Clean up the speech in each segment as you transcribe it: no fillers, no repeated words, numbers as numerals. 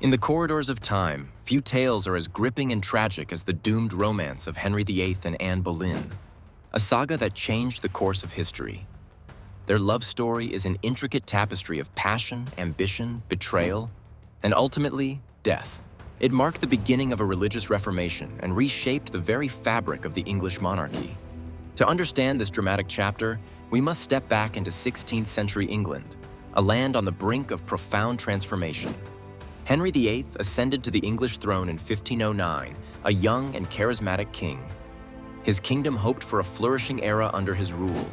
In the corridors of time, few tales are as gripping and tragic as the doomed romance of Henry VIII and Anne Boleyn, a saga that changed the course of history. Their love story is an intricate tapestry of passion, ambition, betrayal, and ultimately, death. It marked the beginning of a religious reformation and reshaped the very fabric of the English monarchy. To understand this dramatic chapter, we must step back into 16th century England, a land on the brink of profound transformation. Henry VIII ascended to the English throne in 1509, a young and charismatic king. His kingdom hoped for a flourishing era under his rule.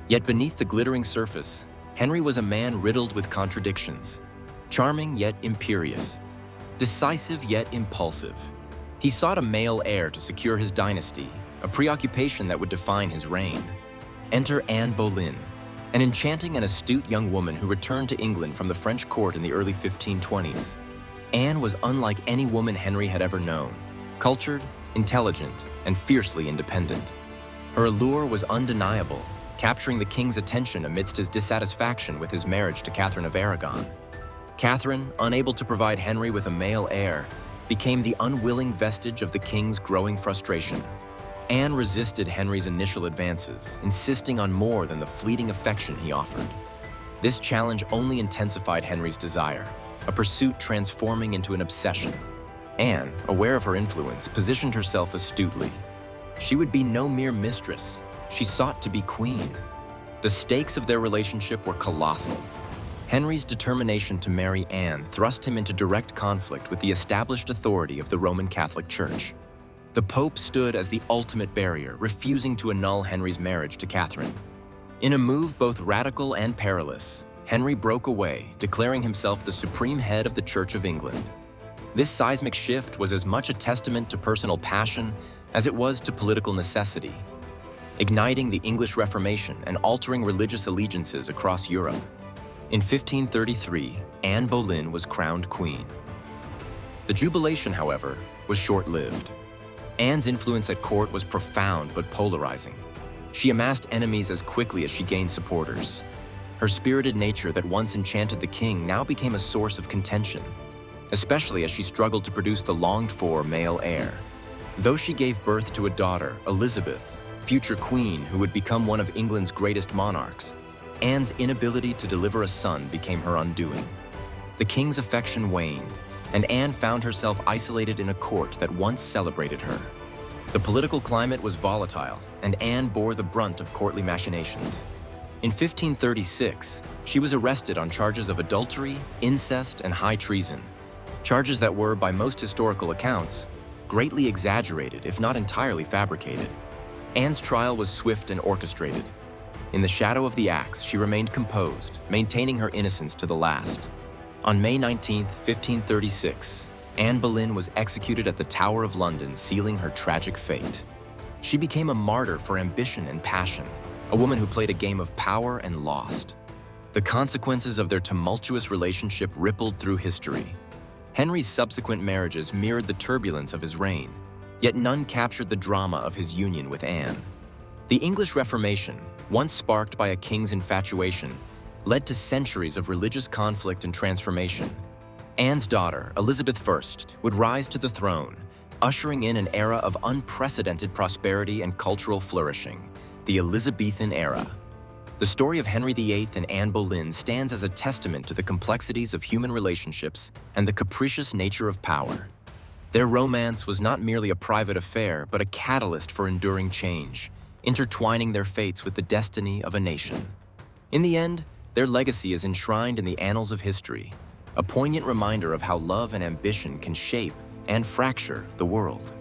Yet beneath the glittering surface, Henry was a man riddled with contradictions. Charming yet imperious, decisive yet impulsive. He sought a male heir to secure his dynasty, a preoccupation that would define his reign. Enter Anne Boleyn, an enchanting and astute young woman who returned to England from the French court in the early 1520s. Anne was unlike any woman Henry had ever known, cultured, intelligent, and fiercely independent. Her allure was undeniable, capturing the king's attention amidst his dissatisfaction with his marriage to Catherine of Aragon. Catherine, unable to provide Henry with a male heir, became the unwilling vestige of the king's growing frustration. Anne resisted Henry's initial advances, insisting on more than the fleeting affection he offered. This challenge only intensified Henry's desire, a pursuit transforming into an obsession. Anne, aware of her influence, positioned herself astutely. She would be no mere mistress. She sought to be queen. The stakes of their relationship were colossal. Henry's determination to marry Anne thrust him into direct conflict with the established authority of the Roman Catholic Church. The Pope stood as the ultimate barrier, refusing to annul Henry's marriage to Catherine. In a move both radical and perilous, Henry broke away, declaring himself the supreme head of the Church of England. This seismic shift was as much a testament to personal passion as it was to political necessity, igniting the English Reformation and altering religious allegiances across Europe. In 1533, Anne Boleyn was crowned queen. The jubilation, however, was short-lived. Anne's influence at court was profound but polarizing. She amassed enemies as quickly as she gained supporters. Her spirited nature that once enchanted the king now became a source of contention, especially as she struggled to produce the longed-for male heir. Though she gave birth to a daughter, Elizabeth, future queen who would become one of England's greatest monarchs, Anne's inability to deliver a son became her undoing. The king's affection waned, and Anne found herself isolated in a court that once celebrated her. The political climate was volatile, and Anne bore the brunt of courtly machinations. In 1536, she was arrested on charges of adultery, incest, and high treason, charges that were, by most historical accounts, greatly exaggerated, if not entirely fabricated. Anne's trial was swift and orchestrated. In the shadow of the axe, she remained composed, maintaining her innocence to the last. On May 19, 1536, Anne Boleyn was executed at the Tower of London, sealing her tragic fate. She became a martyr for ambition and passion, a woman who played a game of power and lost. The consequences of their tumultuous relationship rippled through history. Henry's subsequent marriages mirrored the turbulence of his reign, yet none captured the drama of his union with Anne. The English Reformation, once sparked by a king's infatuation, led to centuries of religious conflict and transformation. Anne's daughter, Elizabeth I, would rise to the throne, ushering in an era of unprecedented prosperity and cultural flourishing, the Elizabethan era. The story of Henry VIII and Anne Boleyn stands as a testament to the complexities of human relationships and the capricious nature of power. Their romance was not merely a private affair, but a catalyst for enduring change, intertwining their fates with the destiny of a nation. In the end, their legacy is enshrined in the annals of history, a poignant reminder of how love and ambition can shape and fracture the world.